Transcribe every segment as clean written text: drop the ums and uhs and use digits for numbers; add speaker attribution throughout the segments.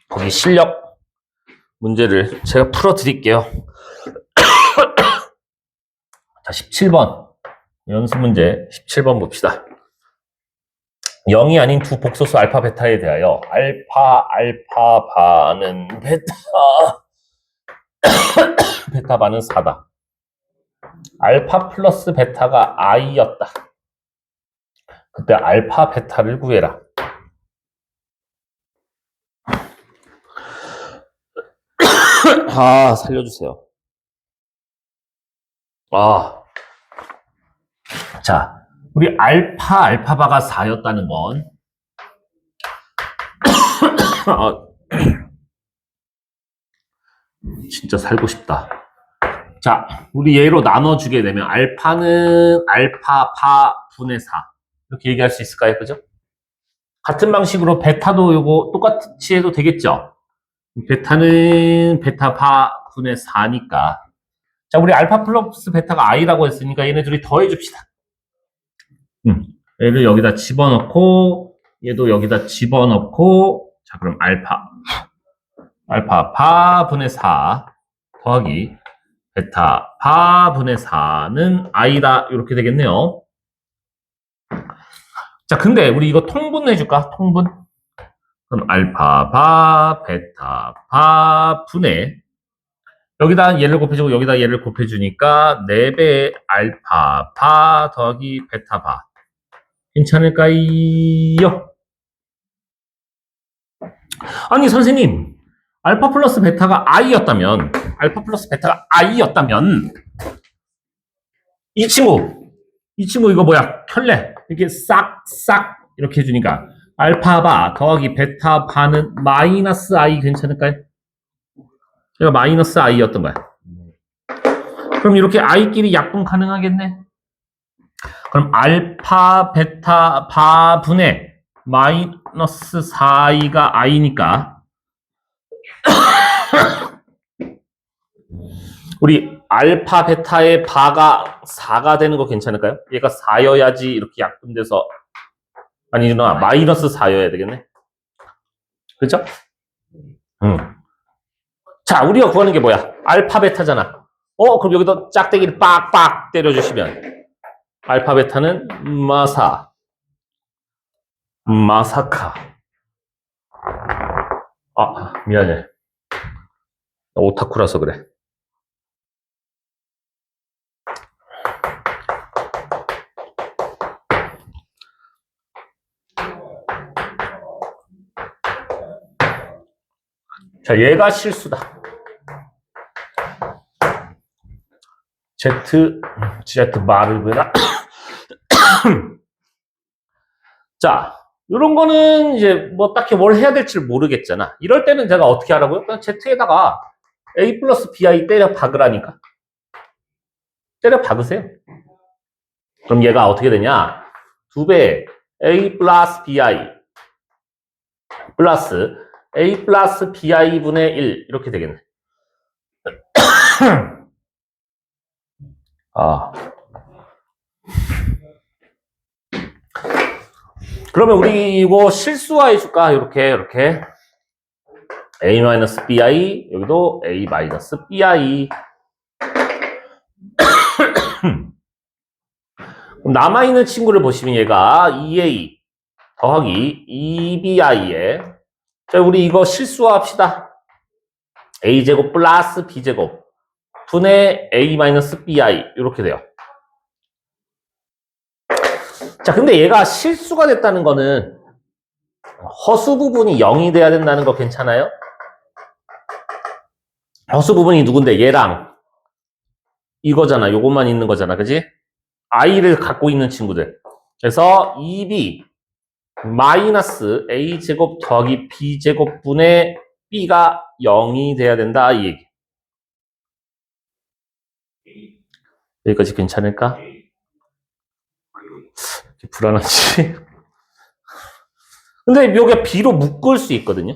Speaker 1: 거기 실력 문제를 제가 풀어드릴게요. 자, 17번. 연습 문제 17번 봅시다. 0이 아닌 두 복소수 알파, 베타에 대하여 알파 반은 베타, 베타 반은 4다. 알파 플러스 베타가 i였다. 그때 알파, 베타를 구해라. 아, 살려주세요. 자, 우리 알파바가 4였다는 건, 진짜 살고 싶다. 자, 우리 얘로 나눠주게 되면, 알파는 알파바 분의 4. 이렇게 얘기할 수 있을까요? 그죠? 같은 방식으로 베타도 요거 똑같이 해도 되겠죠? 베타는 베타바 분의 4니까. 자, 우리 알파 플러스 베타가 i라고 했으니까 얘네 둘이 더해줍시다. 얘를 여기다 집어넣고, 얘도 여기다 집어넣고, 자, 그럼 알파 바 분의 4 더하기 베타 바 분의 4는 i다. 이렇게 되겠네요. 자, 근데 우리 이거 통분해줄까? 통분. 그럼 알파 바 베타 바 분의, 여기다 얘를 곱해주고 여기다 얘를 곱해주니까 4배 알파 바 더하기 베타 바. 괜찮을까요? 아니 선생님, 알파 플러스 베타가 i였다면 이 친구 이거 뭐야? 켤레 이렇게 싹 이렇게 해주니까 알파 바 더하기 베타 바는 마이너스 i. 괜찮을까요? 얘가 마이너스 i였던 거야. 그럼 이렇게 i끼리 약분 가능하겠네. 그럼 알파 베타 바 분의 마이너스 4i가 i니까 우리 알파 베타의 바가 4가 되는 거 괜찮을까요? 얘가 4여야지 이렇게 약분돼서, 아니구나, 마이너스 4여야 되겠네. 그렇죠? 자, 우리가 구하는 게 뭐야? 알파 베타잖아. 그럼 여기다 짝대기를 빡빡 때려주시면 알파 베타는 마사카. 미안해. 오타쿠라서 그래. 자, 얘가 실수다. Z 말을 보라. 자, 이런 거는 이제 뭐 딱히 뭘 해야 될지 모르겠잖아. 이럴 때는 제가 어떻게 하라고요? 그냥 Z에다가 A 플러스 BI 때려 박으라니까. 때려 박으세요. 그럼 얘가 어떻게 되냐? 2배 A 플러스 BI 플러스 A 플러스 BI 분의 1 이렇게 되겠네. 그러면 우리 이거 실수화해 줄까? 이렇게 A-BI, 여기도 A-BI. 남아있는 친구를 보시면 얘가 2A 더하기 2BI에, 자, 우리 이거 실수화합시다. A제곱 플러스 B제곱 분의 A-BI 이렇게 돼요. 자, 근데 얘가 실수가 됐다는 거는 허수 부분이 0이 돼야 된다는 거 괜찮아요? 허수 부분이 누군데? 얘랑 이거잖아. 요것만 있는 거잖아. 그지? i를 갖고 있는 친구들. 그래서 2b 마이너스 a제곱 더하기 b제곱 분의 b가 0이 돼야 된다. 이 얘기. 여기까지 괜찮을까? 불안하지? 근데 여기가 b로 묶을 수 있거든요.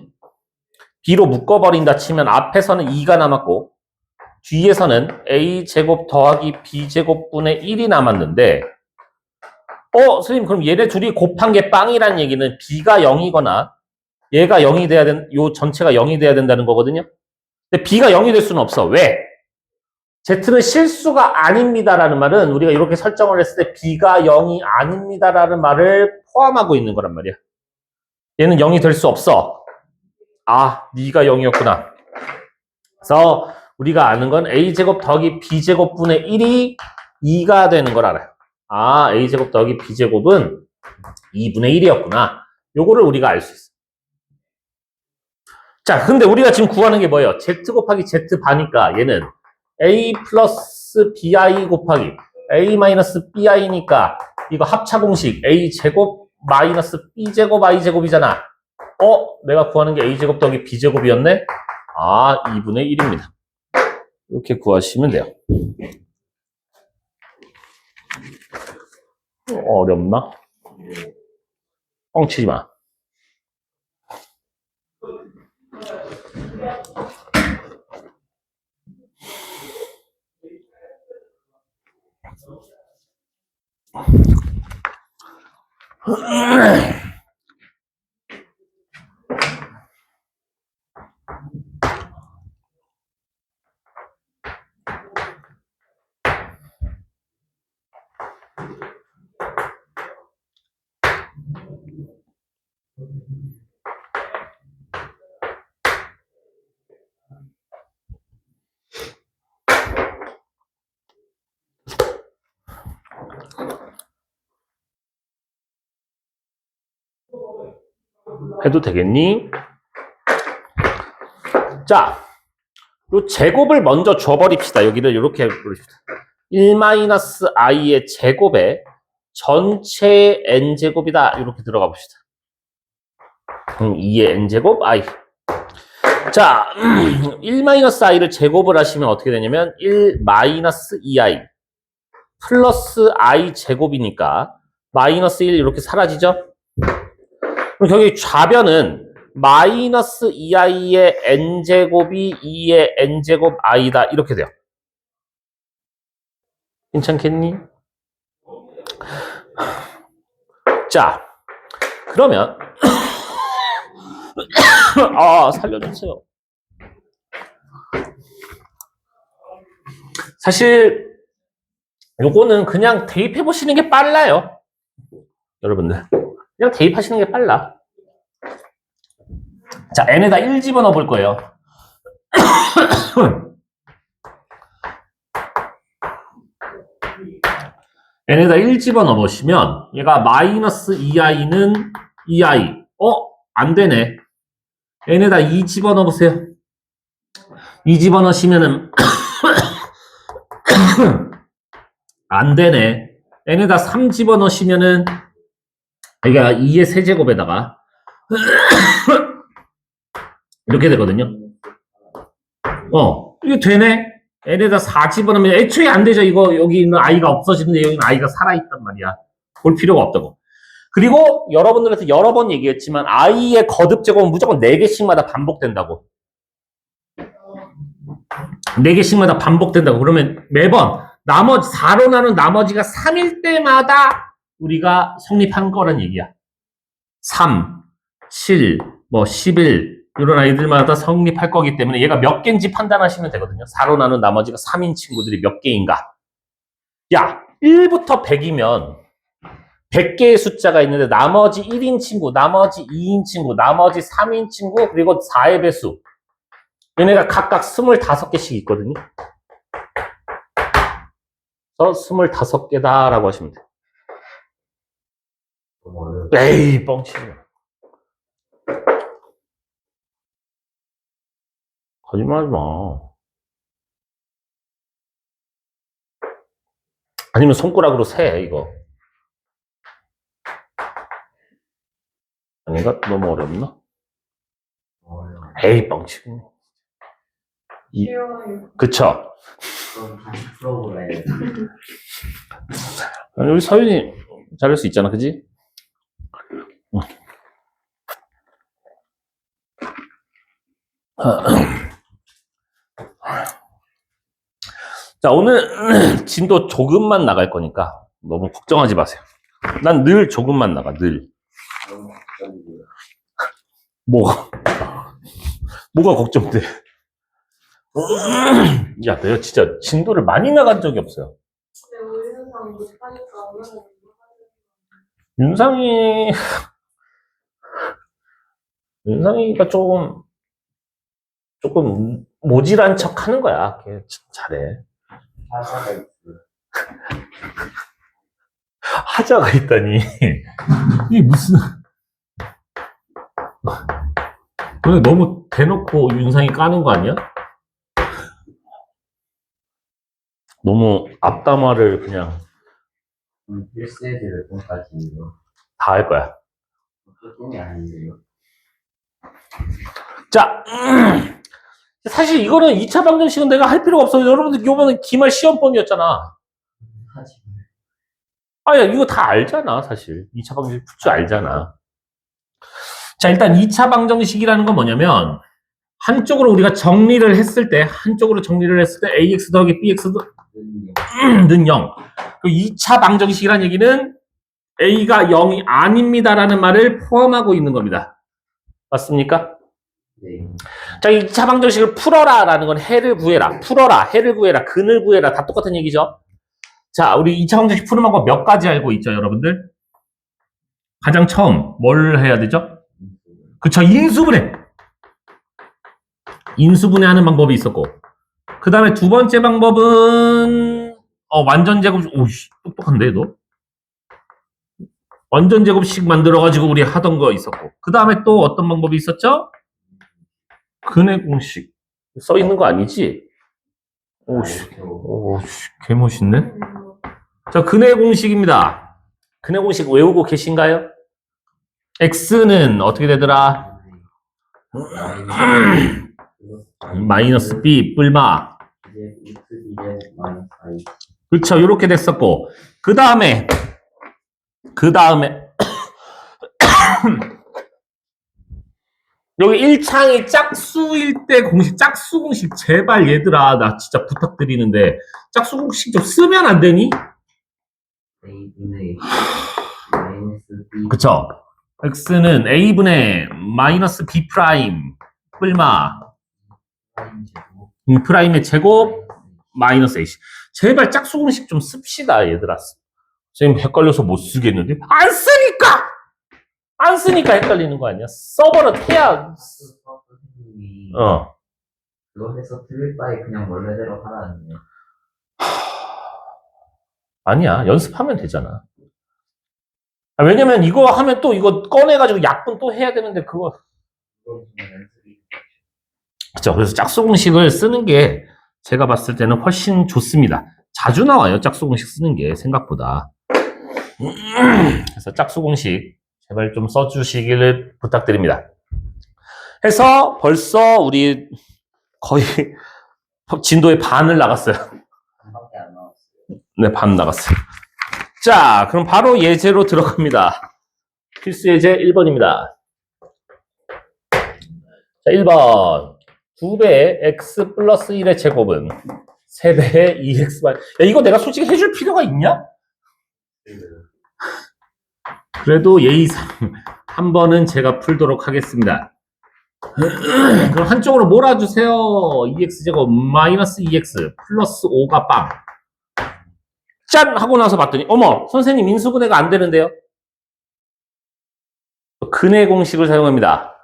Speaker 1: b로 묶어버린다 치면 앞에서는 2가 남았고 뒤에서는 a제곱 더하기 b제곱분의 1이 남았는데, 선생님 그럼 얘네 둘이 곱한 게 빵이라는 얘기는 b가 0이거나 얘가 0이 돼야 요 전체가 0이 돼야 된다는 거거든요. 근데 B가 0이 될 수는 없어. 왜? Z는 실수가 아닙니다라는 말은 우리가 이렇게 설정을 했을 때 B가 0이 아닙니다라는 말을 포함하고 있는 거란 말이야. 얘는 0이 될 수 없어. 아, 네가 0이었구나. 그래서 우리가 아는 건 A제곱 더하기 B제곱분의 1이 2가 되는 걸 알아요. 아, A제곱 더하기 B제곱은 2분의 1이었구나. 요거를 우리가 알 수 있어. 자, 근데 우리가 지금 구하는 게 뭐예요? Z 곱하기 Z 바니까 얘는 A 플러스 BI 곱하기 A 마이너스 BI니까 이거 합차 공식 A제곱 마이너스 B제곱 I제곱이잖아. 내가 구하는 게 A제곱 더하기 B제곱이었네? 아, 2분의 1입니다. 이렇게 구하시면 돼요. 어렵나? 뻥치지 마. 해도 되겠니? 자, 요 제곱을 먼저 줘버립시다. 여기를 이렇게 부릅시다. 1-i의 제곱에 전체 n제곱이다. 이렇게 들어가 봅시다. 2의 n제곱 i. 자, 1-i를 제곱을 하시면 어떻게 되냐면 1-2i 플러스 i 제곱이니까 마이너스 1 이렇게 사라지죠? 그럼 여기 좌변은 마이너스 2i의 n제곱이 2의 n제곱 i다. 이렇게 돼요. 괜찮겠니? 자, 그러면 살려주세요. 사실 요거는 그냥 대입해 보시는 게 빨라요. 여러분들 그냥 대입하시는 게 빨라. 자, n에다 1 집어넣어 볼 거예요. n에다 1 집어넣어 보시면 얘가 마이너스 2i는 2i. 안 되네. n에다 2 집어넣어 보세요. 2 집어넣으시면은 안 되네. n에다 3 집어넣으시면은 이게 2의 세제곱에다가 이렇게 되거든요. 이게 되네. n에다 4 집어넣으면 애초에 안 되죠. 이거 여기 있는 i가 없어지는데 여기는 i가 살아있단 말이야. 볼 필요가 없다고. 그리고 여러분들한테 여러 번 얘기했지만 i의 거듭 제곱은 무조건 4개씩마다 반복된다고. 4개씩마다 반복된다고. 그러면 매번 나머지 4로 나눈 나머지가 3일 때마다 우리가 성립한 거란 얘기야. 3, 7, 11 이런 아이들마다 성립할 거기 때문에 얘가 몇 개인지 판단하시면 되거든요. 4로 나눈 나머지가 3인 친구들이 몇 개인가. 야, 1부터 100이면 100개의 숫자가 있는데 나머지 1인 친구, 나머지 2인 친구, 나머지 3인 친구, 그리고 4의 배수. 얘네가 각각 25개씩 있거든요. 그래서 25개다라고 하시면 돼요. 에이, 뻥치지 마. 거짓말하지 마. 아니면 손가락으로 세, 이거. 아닌가? 너무 어렵나? 에이, 뻥치기. 그쵸?
Speaker 2: 그럼 다시 풀어보래.
Speaker 1: 우리 서윤이 잘할 수 있잖아, 그지? 자, 오늘 진도 조금만 나갈 거니까 너무 걱정하지 마세요. 난 늘 조금만 나가, 늘. 뭐가 걱정돼? 야, 내가 진짜 진도를 많이 나간 적이 없어요.
Speaker 3: 근데 우리 항상 못하니까 오늘은
Speaker 1: 윤상이가 조금 모질한 척 하는 거야. 걔 잘해.
Speaker 2: 하사가 있어.
Speaker 1: 하자가 있다니. 이게 무슨. 근데 너무 대놓고 윤상이 까는 거 아니야? 너무 앞담화를 그냥
Speaker 2: 필수애들 몇 번까지
Speaker 1: 다 할 거야.
Speaker 2: 조금이 아닌데요.
Speaker 1: 자, 사실 이거는 2차 방정식은 내가 할 필요가 없어요. 여러분들 이번에 기말 시험범이었잖아.
Speaker 2: 하지.
Speaker 1: 야, 이거 다 알잖아, 사실. 2차 방정식 풀 줄 알잖아. 자, 일단 2차 방정식이라는 건 뭐냐면, 한쪽으로 정리를 했을 때 ax 더하기 bx는 0. 그 2차 방정식이라는 얘기는 a가 0이 아닙니다라는 말을 포함하고 있는 겁니다. 맞습니까?
Speaker 2: 네.
Speaker 1: 자, 2차 방정식을 풀어라라는 건 해를 구해라, 해를 구해라, 근을 구해라, 다 똑같은 얘기죠. 자, 우리 2차 방정식 푸는 방법 몇 가지 알고 있죠, 여러분들? 가장 처음 뭘 해야 되죠? 그쵸, 인수분해하는 방법이 있었고, 그 다음에 두 번째 방법은 완전 제곱. 오씨, 똑똑한데 너? 완전 제곱식 만들어가지고 우리 하던 거 있었고, 그 다음에 또 어떤 방법이 있었죠? 근의 공식 써 있는 거 아니지? 오씨, 개멋있네. 자, 근의 공식입니다. 근의 공식 외우고 계신가요? x는 어떻게 되더라? 마이너스 b 뿔마. 그렇죠, 이렇게 됐었고, 그 다음에 여기 1창이 짝수일 때 공식, 짝수 공식 제발 얘들아, 나 진짜 부탁드리는데 짝수 공식 좀 쓰면 안 되니?
Speaker 2: a분의 마이너스 b.
Speaker 1: 그쵸? x는 a분의 마이너스 b 프라임 뿔마 프라임의 제곱 마이너스 ac. 제발 짝수 공식 좀 씁시다, 얘들아. 선생님 헷갈려서 못 쓰겠는데? 안 쓰니까 헷갈리는 거 아니야? 써버려 해야.
Speaker 2: 선생님이
Speaker 1: 어.
Speaker 2: 그거 해서 틀릴 바에 그냥 원래대로 하라는데.
Speaker 1: 아니야, 연습하면 되잖아. 왜냐면 이거 하면 또 이거 꺼내가지고 약분 또 해야 되는데 그거. 그쵸. 그래서 짝수 공식을 쓰는 게 제가 봤을 때는 훨씬 좋습니다. 자주 나와요, 짝수 공식 쓰는 게 생각보다. 그래서 짝수 공식 제발 좀 써주시기를 부탁드립니다. 해서 벌써 우리 거의 진도의 반을 나갔어요.
Speaker 2: 반밖에 안 나왔어요.
Speaker 1: 네, 반 나갔어요. 자, 그럼 바로 예제로 들어갑니다. 필수 예제 1번입니다. 자, 1번. 2배의 x 플러스 1의 제곱은 3배의 2x 야, 이거 내가 솔직히 해줄 필요가 있냐? 그래도 예의상 한 번은 제가 풀도록 하겠습니다. 그럼 한쪽으로 몰아주세요. 2x제곱 마이너스 2x 플러스 5가 빵. 짠! 하고 나서 봤더니 어머, 선생님 인수분해가 안 되는데요? 근의 공식을 사용합니다.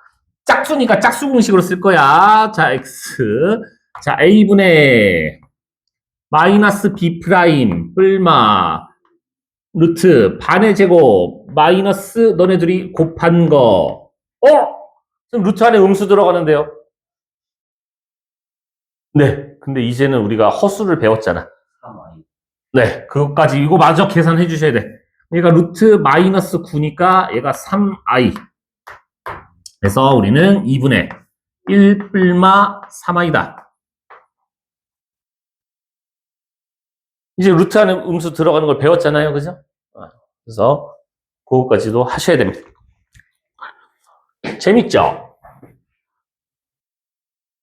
Speaker 1: 짝수니까 짝수 공식으로 쓸 거야. 자, x. 자, a분의 마이너스 b 프라임 뿔마 루트 반의 제곱 마이너스 너네들이 곱한 거. 지금 루트 안에 음수 들어가는데요? 네. 근데 이제는 우리가 허수를 배웠잖아.
Speaker 2: 3i.
Speaker 1: 네. 그것까지 이거 마저 계산해 주셔야 돼. 얘가 루트 마이너스 9니까 얘가 3i. 그래서 우리는 2분의 1 뿔마 3i다. 이제 루트 안에 음수 들어가는 걸 배웠잖아요. 그죠? 그래서 그것까지도 하셔야 됩니다. 재밌죠?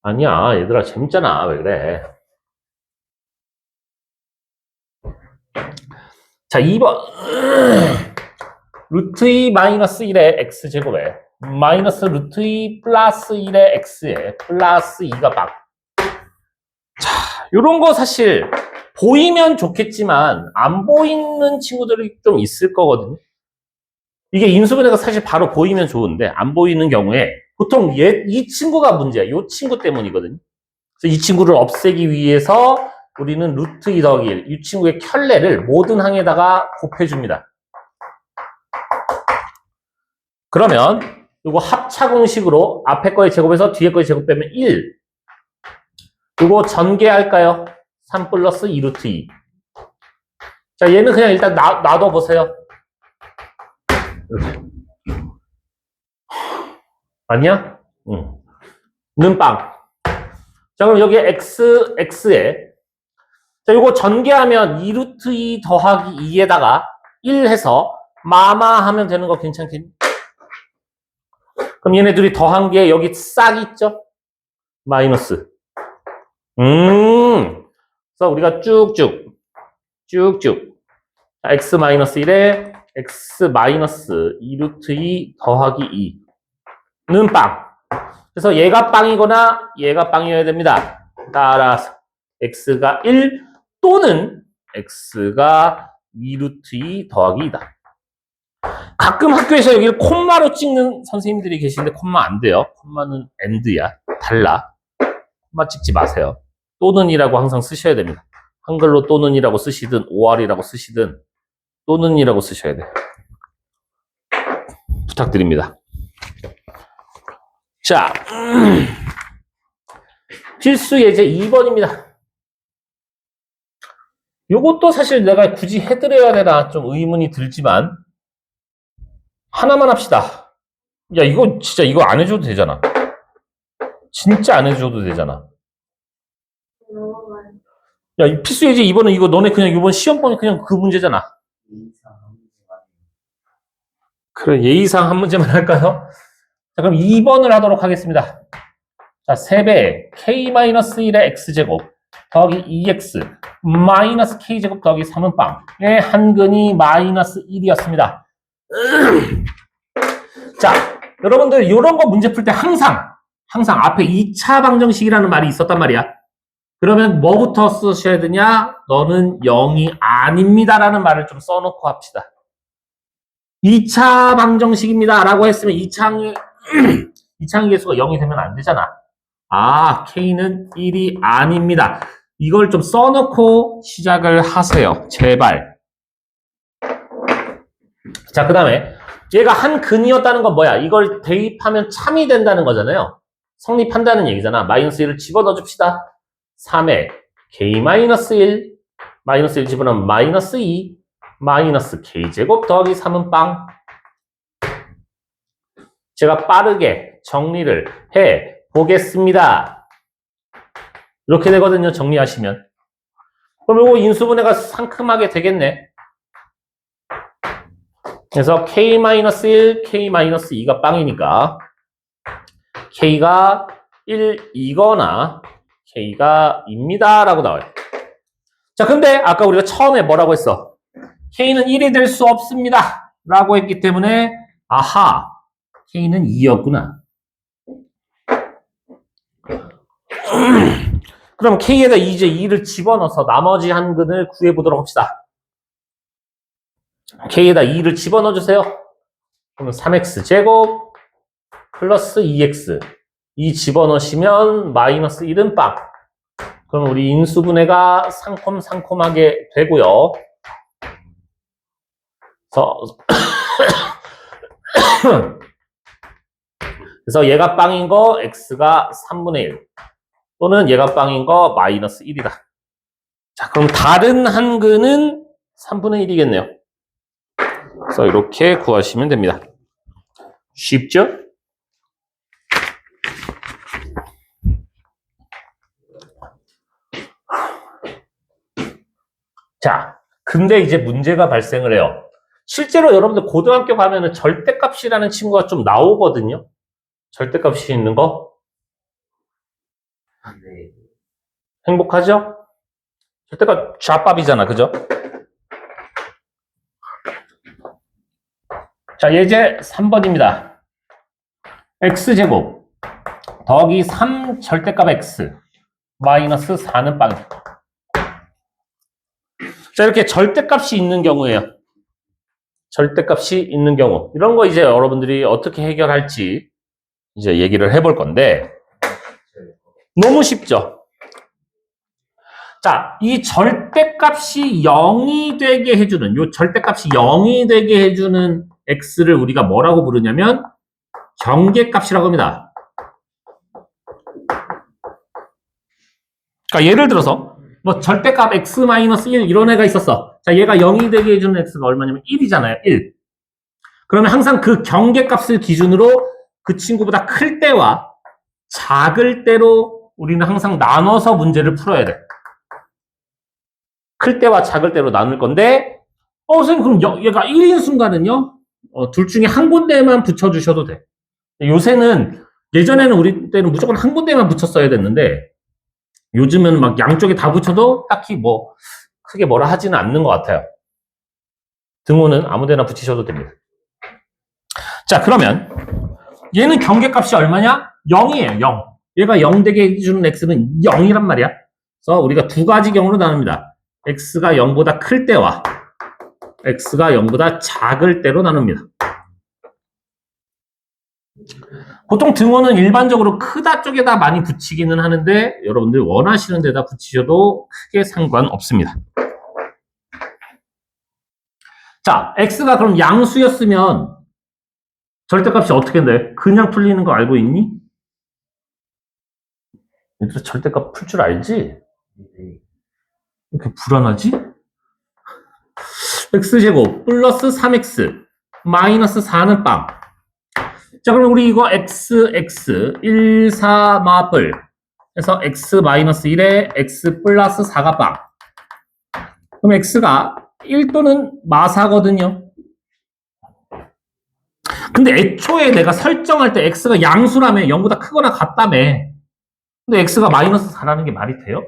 Speaker 1: 아니야, 얘들아, 재밌잖아. 왜 그래? 자, 2번. 루트 2 마이너스 1의 x제곱에 마이너스 루트 2 플러스 1의 x에 플러스 2가 막. 자, 요런 거 사실 보이면 좋겠지만 안 보이는 친구들이 좀 있을 거거든요. 이게 인수분해가 사실 바로 보이면 좋은데 안 보이는 경우에 보통 이 친구가 문제야. 이 친구 때문이거든요. 그래서 이 친구를 없애기 위해서 우리는 루트 2 더하기 1, 이 친구의 켤레를 모든 항에다가 곱해줍니다. 그러면 이거 합차 공식으로 앞에 거의 제곱해서 뒤에 거의 제곱 빼면 1. 이거 전개할까요? 3 플러스 2 루트 2. 자, 얘는 그냥 일단 놔둬보세요. 이렇게. 맞냐? 응. 는 빵. 자, 그럼 여기 x에 자, 요거 전개하면 2 루트 2 더하기 2에다가 1 해서 마마 하면 되는 거 괜찮겠니? 그럼 얘네들이 더한 게 여기 싹 있죠? 마이너스. 그래서 우리가 쭉쭉 x 마이너스 1에 x 마이너스 2 루트 2 더하기 2는 빵. 그래서 얘가 빵이거나 얘가 빵이어야 됩니다. 따라서 x가 1 또는 x가 2 루트 2 더하기 2다. 가끔 학교에서 여기를 콤마로 찍는 선생님들이 계시는데 콤마 안 돼요. 콤마는 엔드야. 달라. 콤마 찍지 마세요. 또는이라고 항상 쓰셔야 됩니다. 한글로 또는이라고 쓰시든 OR이라고 쓰시든 또는이라고 쓰셔야 돼요. 부탁드립니다. 자, 필수 예제 2번입니다. 요것도 사실 내가 굳이 해드려야 되나 좀 의문이 들지만 하나만 합시다. 야, 이거 진짜 이거 안 해줘도 되잖아. 진짜 안 해줘도 되잖아.
Speaker 3: 넘어가요.
Speaker 1: 야, 이 필수 예제 2번은 이거 너네 그냥 이번 시험번이 그냥 그 문제잖아. 그래, 예의상 한 문제만 할까요? 자, 그럼 2번을 하도록 하겠습니다. 자, 3배 k-1의 x제곱 더하기 2x 마이너스 k제곱 더하기 3은 빵의 한근이 마이너스 1이었습니다. 자, 여러분들 이런 거 문제 풀 때 항상 앞에 2차 방정식이라는 말이 있었단 말이야. 그러면 뭐부터 쓰셔야 되냐? 너는 0이 아닙니다라는 말을 좀 써놓고 합시다. 2차 방정식입니다 라고 했으면 2차항의 개수가 0이 되면 안 되잖아. 아, K는 1이 아닙니다. 이걸 좀 써놓고 시작을 하세요. 제발. 자, 그 다음에 얘가 한 근이었다는 건 뭐야? 이걸 대입하면 참이 된다는 거잖아요. 성립한다는 얘기잖아. 마이너스 1을 집어넣어 줍시다. 3에 K-1 마이너스 1 집어넣으면 마이너스 2 마이너스 K제곱 더하기 3은 빵. 제가 빠르게 정리를 해 보겠습니다. 이렇게 되거든요. 정리하시면. 그럼 이거 인수분해가 상큼하게 되겠네. 그래서 K-1, K-2가 빵이니까 K가 1이거나 K가 입니다 라고 나와요. 자, 근데 아까 우리가 처음에 뭐라고 했어? K는 1이 될 수 없습니다 라고 했기 때문에 아하, K는 2였구나. 그럼 K에다 이제 2를 집어넣어서 나머지 한 근을 구해보도록 합시다. K에다 2를 집어넣어주세요. 그러면 3x 제곱 플러스 2x 2 집어넣으시면 마이너스 1은 빵. 그럼 우리 인수분해가 상콤하게 되고요. 그래서 얘가 빵인 거 x가 3분의 1 또는 얘가 빵인 거 마이너스 1이다. 자, 그럼 다른 한 근은 3분의 1이겠네요. 그래서 이렇게 구하시면 됩니다. 쉽죠? 자, 근데 이제 문제가 발생을 해요. 실제로 여러분들 고등학교 가면은 절대값이라는 친구가 좀 나오거든요. 절대값이 있는 거.
Speaker 2: 네.
Speaker 1: 행복하죠? 절대값 좌밥이잖아, 그죠? 자, 예제 3번입니다. x제곱 더하기 3 절대값 x 마이너스 4는 빵이야. 자, 이렇게 절대값이 있는 경우에요. 절대값이 있는 경우. 이런 거 이제 여러분들이 어떻게 해결할지 이제 얘기를 해볼 건데, 너무 쉽죠? 자, 이 절대값이 0이 되게 해주는, 요 절대값이 0이 되게 해주는 x를 우리가 뭐라고 부르냐면, 경계값이라고 합니다. 그러니까 예를 들어서, 뭐 절대값 x-1 이런 애가 있었어. 자, 얘가 0이 되게 해주는 x가 얼마냐면 1이잖아요. 1. 그러면 항상 그 경계값을 기준으로 그 친구보다 클 때와 작을 때로 우리는 항상 나눠서 문제를 풀어야 돼. 클 때와 작을 때로 나눌 건데, 선생님, 그럼 얘가 1인 순간은요? 둘 중에 한 군데만 붙여주셔도 돼. 요새는, 예전에는 우리 때는 무조건 한 군데만 붙였어야 됐는데, 요즘은 막 양쪽에 다 붙여도 딱히 뭐, 크게 뭐라 하지는 않는 것 같아요. 등호는 아무 데나 붙이셔도 됩니다. 자, 그러면, 얘는 경계값이 얼마냐? 0이에요, 0. 얘가 0 되게 해주는 x는 0이란 말이야. 그래서 우리가 두 가지 경우로 나눕니다. x가 0보다 클 때와 x가 0보다 작을 때로 나눕니다. 보통 등호는 일반적으로 크다 쪽에다 많이 붙이기는 하는데 여러분들 원하시는 데다 붙이셔도 크게 상관없습니다. 자, x가 그럼 양수였으면 절대값이 어떻게 돼? 그냥 풀리는 거 알고 있니? 얘들아, 절대값 풀 줄 알지? 왜 이렇게 불안하지? x제곱 플러스 3x 마이너스 4는 빵. 자, 그럼 우리 이거 x 1, 4 마블 해서 x 마이너스 1에 x 플러스 4가 빵. 그럼 x가 1 또는 마사거든요. 근데 애초에 내가 설정할 때 x가 양수라며 0보다 크거나 같다며. 근데 x가 마이너스 4라는 게 말이 돼요?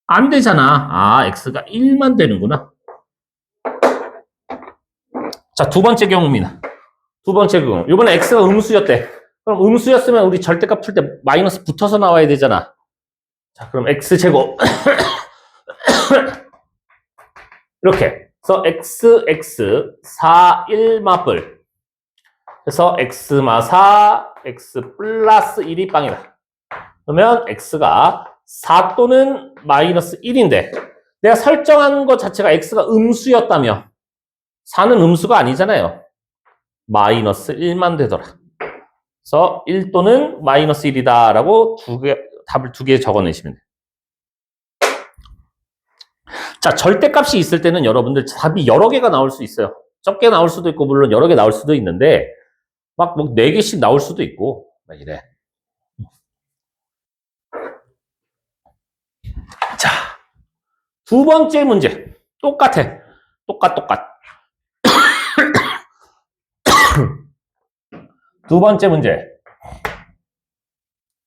Speaker 1: 안 되잖아. 아, x가 1만 되는구나. 자, 두 번째 경우입니다. 두 번째 경우. 이번에 x가 음수였대. 그럼 음수였으면 우리 절대값 풀 때 마이너스 붙어서 나와야 되잖아. 자, 그럼 x제곱. 이렇게. 그래서 x 4, 1 마블. 그래서 x마 4, x 플러스 1이 빵이다. 그러면 x가 4 또는 마이너스 1인데 내가 설정한 것 자체가 x가 음수였다며 4는 음수가 아니잖아요. 마이너스 1만 되더라. 그래서 1 또는 마이너스 1이다 라고 답을 두 개 적어내시면 돼요. 자, 절대값이 있을 때는 여러분들 답이 여러 개가 나올 수 있어요. 적게 나올 수도 있고 물론 여러 개 나올 수도 있는데 막 뭐 4개씩 나올 수도 있고 막 이래. 자, 두 번째 문제. 똑같아. 똑같. 두 번째 문제.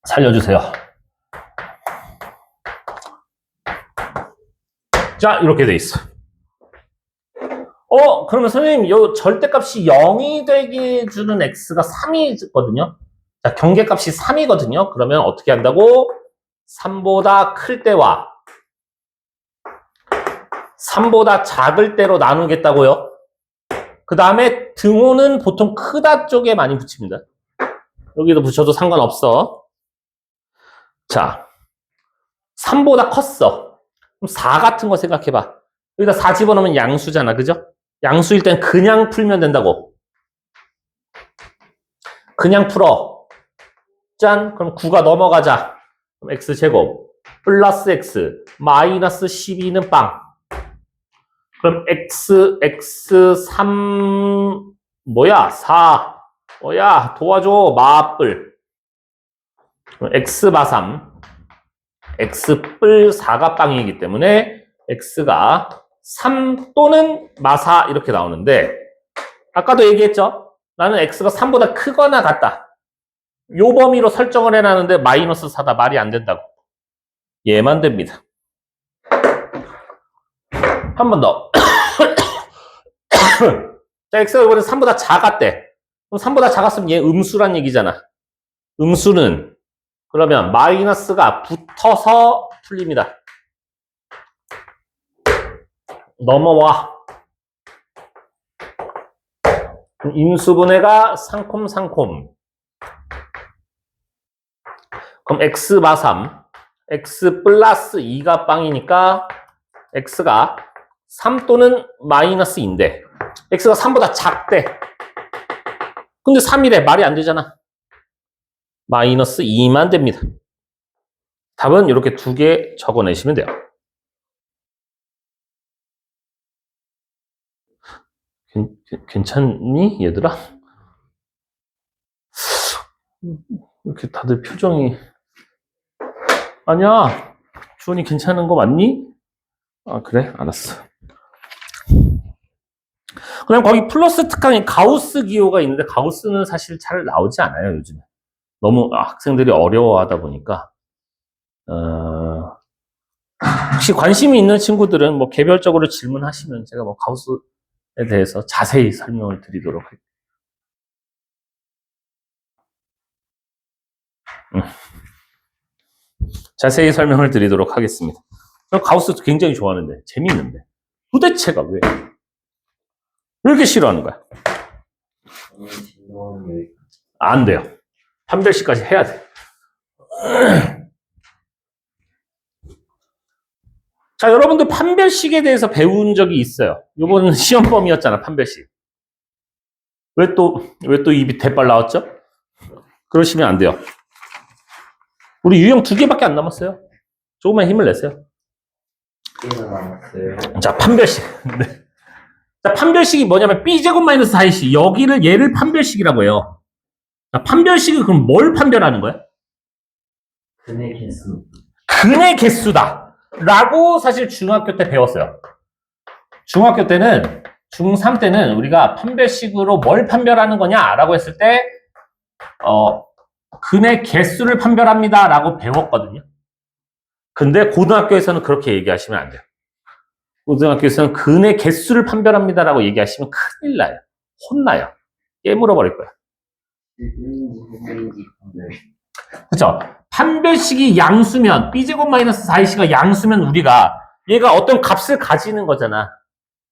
Speaker 1: 살려주세요. 자, 이렇게 돼 있어. 그러면 선생님, 요 절대값이 0이 되게 주는 x가 3이거든요. 자, 경계값이 3이거든요. 그러면 어떻게 한다고? 3보다 클 때와 3보다 작을 때로 나누겠다고요. 그 다음에 등호는 보통 크다 쪽에 많이 붙입니다. 여기도 붙여도 상관없어. 자, 3보다 컸어. 그럼 4 같은 거 생각해봐. 여기다 4 집어넣으면 양수잖아. 그죠? 양수일 땐 그냥 풀면 된다고. 그냥 풀어. 짠. 그럼 9가 넘어가자. 그럼 x제곱 플러스 x 마이너스 12는 빵. 그럼 x 3 뭐야? 4 뭐야? 도와줘. 마뿔. x 마 3 x 뿔 4가 빵이기 때문에 x가 3 또는 마 4 이렇게 나오는데 아까도 얘기했죠? 나는 x가 3보다 크거나 같다. 요 범위로 설정을 해놨는데 마이너스 4다. 말이 안 된다고. 얘만 됩니다. 한 번 더. 자, x가 이번에 3보다 작았대. 그럼 3보다 작았으면 얘 음수란 얘기잖아. 음수는 그러면 마이너스가 붙어서 풀립니다. 넘어와. 인수분해가 상콤상콤. 그럼 x 마3, x 플러스 2가 빵이니까 x가 3 또는 마이너스인데 x가 3보다 작대. 근데 3이래. 말이 안 되잖아. 마이너스 2만 됩니다. 답은 이렇게 두 개 적어내시면 돼요. 괜찮니, 얘들아? 이렇게 다들 표정이. 아니야. 주원이 괜찮은 거 맞니? 아, 그래? 알았어. 그냥 거기 플러스 특강에 가우스 기호가 있는데, 가우스는 사실 잘 나오지 않아요, 요즘에. 너무 학생들이 어려워하다 보니까. 혹시 관심이 있는 친구들은 뭐 개별적으로 질문하시면 제가 뭐 가우스에 대해서 자세히 설명을 드리도록 할게요. 자세히 설명을 드리도록 하겠습니다. 가우스 굉장히 좋아하는데, 재미있는데. 도대체가 왜 이렇게 싫어하는 거야? 안 돼요. 판별식까지 해야 돼. 자, 여러분들 판별식에 대해서 배운 적이 있어요. 이번은 시험범위였잖아, 판별식. 왜 또 입이 대빨 나왔죠? 그러시면 안 돼요. 우리 유형 2개밖에 안 남았어요. 조금만 힘을 내세요. 자, 판별식. 네. 자, 판별식이 뭐냐면 b제곱 마이너스 4ac. 여기를 얘를 판별식이라고 해요. 자, 판별식은 그럼 뭘 판별하는 거야?
Speaker 2: 근의 개수.
Speaker 1: 근의 개수다. 라고 사실 중학교 때 배웠어요. 중학교 때는, 중3 때는 우리가 판별식으로 뭘 판별하는 거냐라고 했을 때, 근의 개수를 판별합니다. 라고 배웠거든요. 근데 고등학교에서는 그렇게 얘기하시면 안 돼요. 고등학교에서는 근의 개수를 판별합니다. 라고 얘기하시면 큰일 나요. 혼나요. 깨물어 버릴 거야. 그렇죠? 판별식이 양수면 b제곱 마이너스 4ac가 양수면 우리가 얘가 어떤 값을 가지는 거잖아.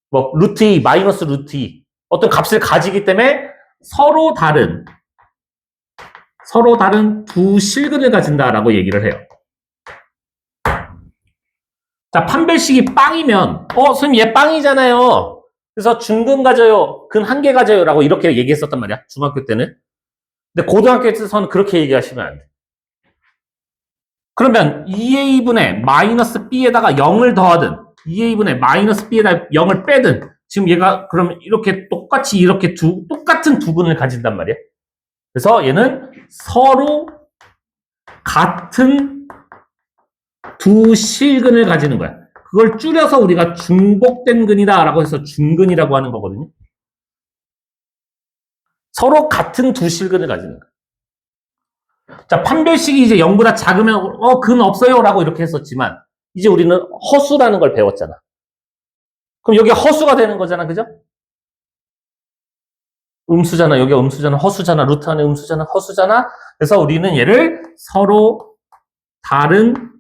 Speaker 1: 뭐 루트 2, 마이너스 루트 2 어떤 값을 가지기 때문에 서로 다른 두 실근을 가진다라고 얘기를 해요. 자, 판별식이 빵이면 선생님 얘 빵이잖아요. 그래서 중근 가져요. 근 1개 가져요. 라고 이렇게 얘기했었단 말이야. 중학교 때는. 근데 고등학교에서는 그렇게 얘기하시면 안 돼. 그러면 2a분의 마이너스 b에다가 0을 더하든 2a분의 마이너스 b에다가 0을 빼든 지금 얘가 그러면 이렇게 똑같이 이렇게 똑같은 두 근을 가진단 말이야. 그래서 얘는 서로 같은 두 실근을 가지는 거야. 그걸 줄여서 우리가 중복된 근이다 라고 해서 중근이라고 하는 거거든요. 서로 같은 두 실근을 가지는 거야. 자, 판별식이 이제 0보다 작으면 근 없어요 라고 이렇게 했었지만 이제 우리는 허수라는 걸 배웠잖아. 그럼 여기 허수가 되는 거잖아. 그죠? 음수잖아. 여기가 음수잖아. 허수잖아. 루트 안에 음수잖아. 허수잖아. 그래서 우리는 얘를 서로 다른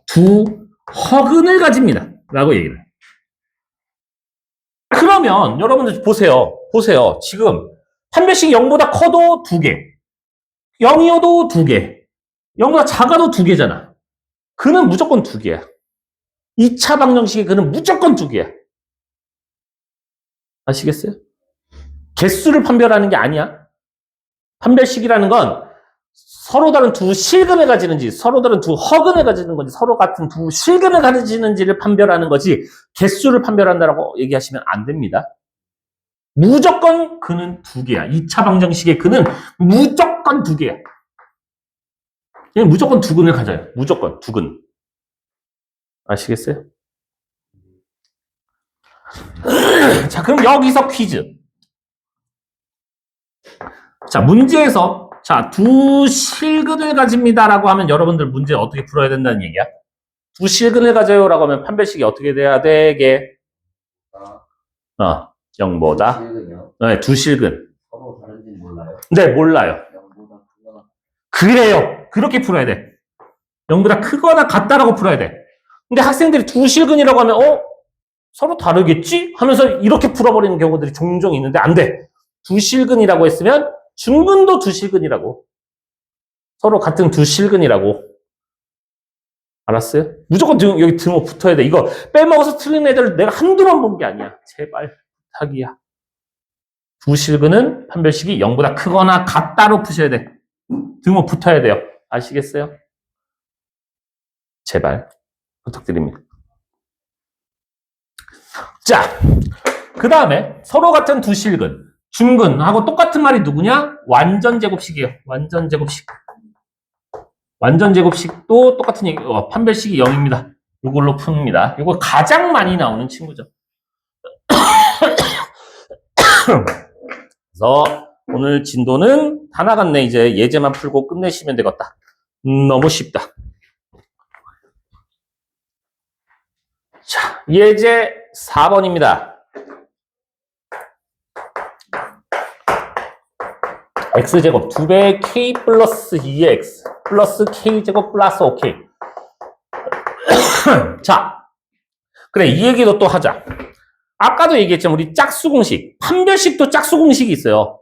Speaker 1: 두 허근을 가집니다. 라고 얘기를 해요. 그러면 여러분들 보세요. 지금 판별식이 0보다 커도 2개. 0이어도 2개. 0보다 작아도 2개잖아. 그는 무조건 2개야. 2차 방정식의 그는 무조건 2개야. 아시겠어요? 개수를 판별하는 게 아니야. 판별식이라는 건 서로 다른 두 실근을 가지는지, 서로 다른 두 허근을 가지는 건지, 서로 같은 두 실근을 가지는지를 판별하는 거지, 개수를 판별한다라고 얘기하시면 안 됩니다. 무조건 그는 2개야. 2차 방정식의 그는 무조건 2개야. 얘는 무조건 2근을 가져요. 무조건 2근. 아시겠어요? 자, 그럼 여기서 퀴즈. 자, 문제에서 두 실근을 가집니다라고 하면 여러분들 문제 어떻게 풀어야 된다는 얘기야? 두 실근을 가져요라고 하면 판별식이 어떻게 돼야 되게? 0보다. 네, 두 실근.
Speaker 2: 서로
Speaker 1: 네, 몰라요.
Speaker 2: 0보다 크거나
Speaker 1: 그래요. 그렇게 풀어야 돼. 0보다 크거나 같다라고 풀어야 돼. 근데 학생들이 두 실근이라고 하면 서로 다르겠지? 하면서 이렇게 풀어버리는 경우들이 종종 있는데 안 돼. 두 실근이라고 했으면 중근도 두 실근이라고. 서로 같은 두 실근이라고. 알았어요? 무조건 여기 등호 붙어야 돼. 이거 빼먹어서 틀린 애들 내가 한두 번 본 게 아니야. 제발 부탁이야. 두 실근은 판별식이 0보다 크거나 같다로 푸셔야 돼. 등호 붙어야 돼요. 아시겠어요? 제발 부탁드립니다. 자, 그 다음에 서로 같은 두 실근, 중근하고 똑같은 말이 누구냐? 완전 제곱식이에요. 완전 제곱식. 완전 제곱식도 똑같은 얘기, 판별식이 0입니다. 이걸로 풉니다. 이거 가장 많이 나오는 친구죠. 그래서 오늘 진도는 다 나갔네. 이제 예제만 풀고 끝내시면 되겠다. 너무 쉽다. 자, 예제 4번입니다. x제곱 2배 k 플러스 2x 플러스 k제곱 플러스 5k. 자, 그래, 이 얘기도 또 하자. 아까도 얘기했지만 우리 짝수공식, 판별식도 짝수공식이 있어요.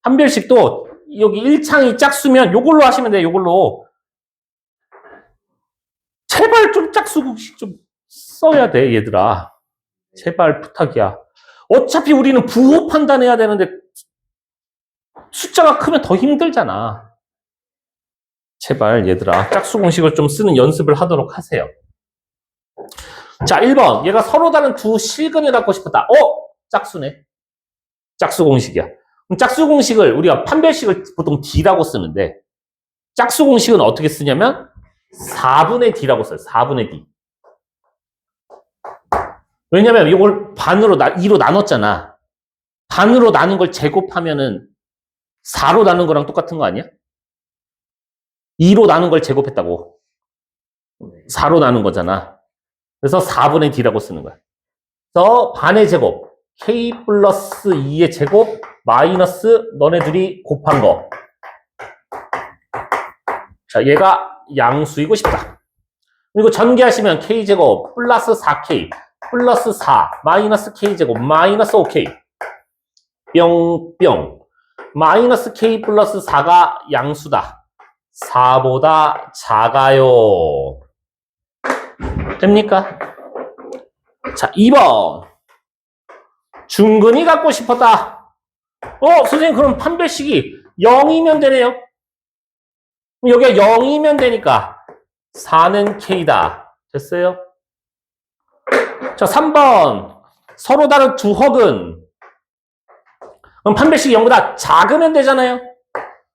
Speaker 1: 판별식도 여기 1창이 짝수면 요걸로 하시면 돼요. 요걸로. 제발 좀 짝수공식 좀 써야 돼, 얘들아. 제발 부탁이야. 어차피 우리는 부호 판단해야 되는데 숫자가 크면 더 힘들잖아. 제발 얘들아, 짝수공식을 좀 쓰는 연습을 하도록 하세요. 자, 1번. 얘가 서로 다른 두 실근을 갖고 싶었다. 짝수네. 짝수공식이야. 그럼 짝수공식을 우리가 판별식을 보통 D라고 쓰는데 짝수공식은 어떻게 쓰냐면 4분의 D라고 써요. 4분의 D. 왜냐면 이걸 반으로 2로 나눴잖아. 반으로 나눈 걸 제곱하면은 4로 나눈 거랑 똑같은 거 아니야? 2로 나눈 걸 제곱했다고. 4로 나눈 거잖아. 그래서 4분의 D라고 쓰는 거야. 그래서 반의 제곱, K 플러스 2의 제곱, 마이너스 너네들이 곱한 거. 자, 얘가 양수이고 싶다. 그리고 전개하시면 K제곱 플러스 4K 플러스 4 마이너스 K제곱 마이너스 5K 뿅뿅. 마이너스 K 플러스 4가 양수다. 4보다 작아요. 됩니까? 자, 2번. 중근이 갖고 싶었다. 선생님, 그럼 판별식이 0이면 되네요. 여기가 0이면 되니까 4는 K다. 됐어요? 자, 3번. 서로 다른 두 헉은 그럼 판별식이 0보다 작으면 되잖아요.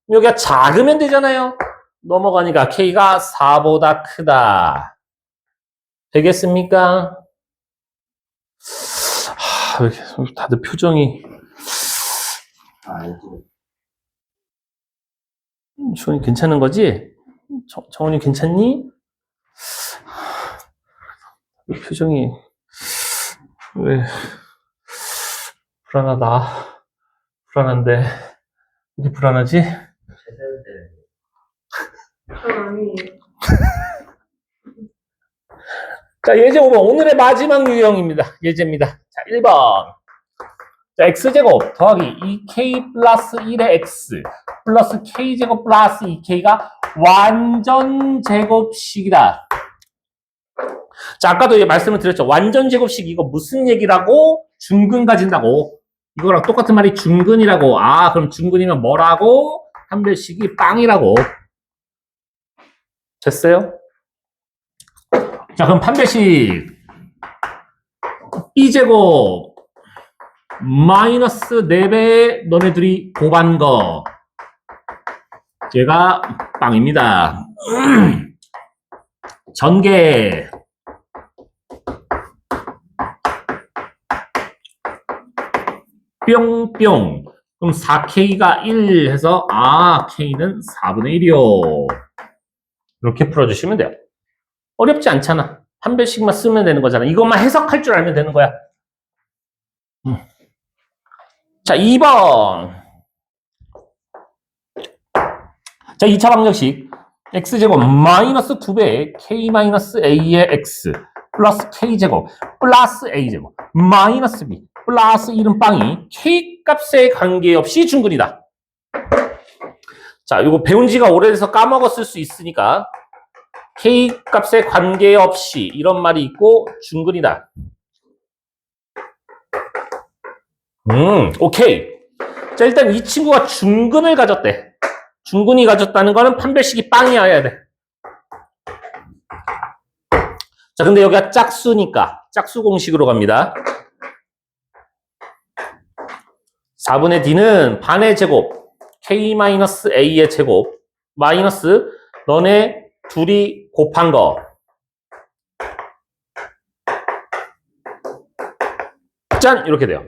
Speaker 1: 여기가 작으면 되잖아요. 넘어가니까 K가 4보다 크다. 되겠습니까? 왜 이렇게 다들 표정이. 주원이 괜찮은 거지? 정원이 괜찮니? 표정이 왜 불안하다. 불안한데 이게 불안하지?
Speaker 3: 아니에요.
Speaker 1: 자, 예제 5번. 오늘의 마지막 유형입니다. 예제입니다. 자, 1번. 자, x제곱 더하기 2k 플러스 1의 x 플러스 k제곱 플러스 2k가 완전 제곱식이다. 자, 아까도 말씀을 드렸죠. 완전 제곱식 이거 무슨 얘기라고? 중근 가진다고. 이거랑 똑같은 말이 중근이라고. 그럼 중근이면 뭐라고? 판별식이 빵이라고. 됐어요? 자, 그럼 판별식 b제곱 마이너스 4배 너네들이 곱한 거. 얘가 빵입니다. 전개. 뿅뿅. 그럼 4K가 1 해서 K는 4분의 1이요. 이렇게 풀어주시면 돼요. 어렵지 않잖아. 판별식만 쓰면 되는 거잖아. 이것만 해석할 줄 알면 되는 거야. 자, 2번. 자, 2차 방정식. x제곱 마이너스 2배의 k 마이너스 a의 x 플러스 k제곱 플러스 a제곱 마이너스 b 플러스 1은 빵이 k 값에 관계없이 중근이다. 자, 이거 배운 지가 오래돼서 까먹었을 수 있으니까 k 값에 관계없이 이런 말이 있고 중근이다. 오케이. 자, 일단 이 친구가 중근을 가졌대. 중근이 가졌다는 거는 판별식이 빵이어야 돼. 자, 근데 여기가 짝수니까 짝수 공식으로 갑니다. 4분의 d는 반의 제곱 k-a의 제곱 마이너스 너네 둘이 곱한 거. 짠! 이렇게 돼요.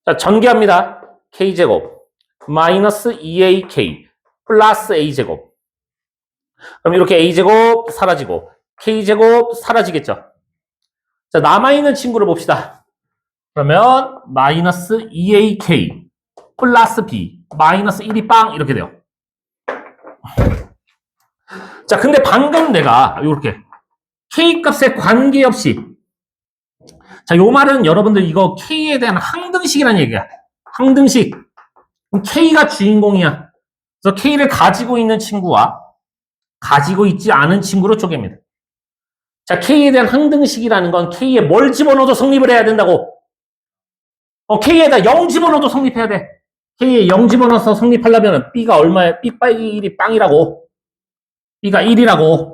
Speaker 1: 자, 전개합니다. k제곱 마이너스 2ak 플러스 a제곱. 그럼 이렇게 a제곱 사라지고 k제곱 사라지겠죠. 자, 남아있는 친구를 봅시다. 그러면 마이너스 2ak 플러스 b 마이너스 1이 빵 이렇게 돼요. 자, 근데 방금 내가 이렇게 k 값에 관계없이, 자, 요 말은 여러분들 이거 k에 대한 항등식이라는 얘기야. 항등식. 그럼 k가 주인공이야. 그래서 k를 가지고 있는 친구와 가지고 있지 않은 친구로 쪼갭니다. 자, k에 대한 항등식이라는 건 k에 뭘 집어넣어도 성립을 해야 된다고. k에다 0 집어넣어도 성립해야 돼. k에 0 집어넣어서 성립하려면 b가 얼마야? b 빼기 1이 빵이라고. b가 1이라고.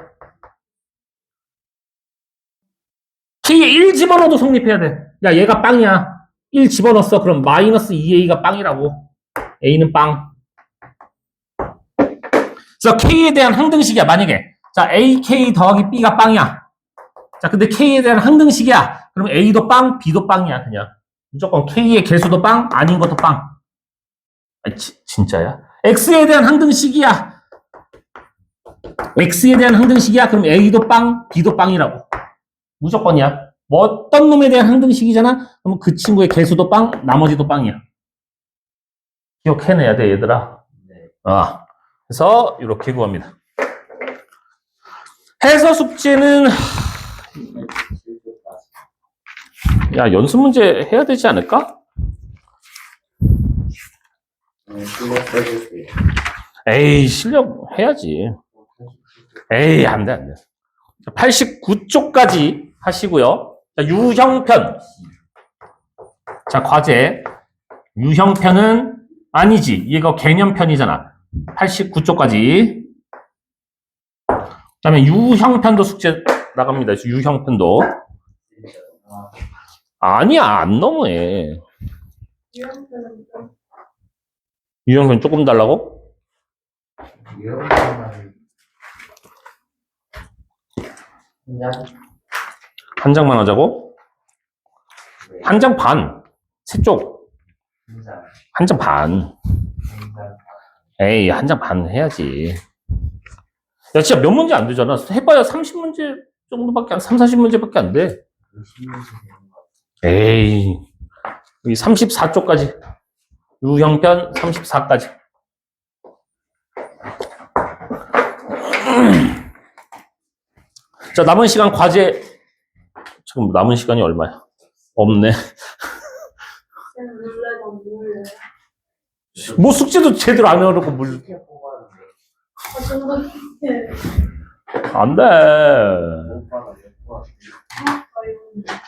Speaker 1: k에 1 집어넣어도 성립해야 돼. 야, 얘가 빵이야. 1 집어넣었어. 그럼 마이너스 2a가 빵이라고. a는 빵. 그래서 k에 대한 항등식이야. 만약에 자, ak 더하기 b가 빵이야. 자, 근데 k에 대한 항등식이야. 그럼 a도 빵, b도 빵이야. 그냥 무조건 k의 개수도 빵, 아닌 것도 빵. 아니, 진짜야? x에 대한 항등식이야. x에 대한 항등식이야. 그럼 a도 빵, b도 빵이라고. 무조건이야. 뭐 어떤 놈에 대한 항등식이잖아. 그럼 그 친구의 개수도 빵, 나머지도 빵이야. 기억해내야 돼, 얘들아.
Speaker 2: 네.
Speaker 1: 그래서 이렇게 구합니다. 해서 숙제는 야, 연습 문제 해야 되지 않을까?
Speaker 2: 실력 해줄게요.
Speaker 1: 에이, 실력 해야지. 에이, 안 돼, 안 돼. 89쪽까지 하시고요. 자, 유형편. 자, 과제. 유형편은 아니지. 이거 개념편이잖아. 89쪽까지. 그 다음에 유형편도 숙제 나갑니다. 유형편도. 아니야, 안 너무해.
Speaker 3: 유형편은
Speaker 1: 유형편 조금 달라고?
Speaker 2: 유형편만
Speaker 1: 한 장만 하자고? 한 장 반. 세 쪽. 한 장 반. 에이, 한 장 반 해야지. 야, 진짜 몇 문제 안 되잖아. 해봐야 30문제 정도밖에, 40문제밖에 안 돼. 에이, 여기 34쪽까지. 유형편 34까지. 자, 남은 시간 과제. 지금 남은 시간이 얼마야? 없네.
Speaker 3: 그냥 놀래가 몰래.
Speaker 1: 뭐 숙제도 제대로 안 해놓고 물.
Speaker 3: 정도
Speaker 1: 안 돼.
Speaker 3: 아, 이거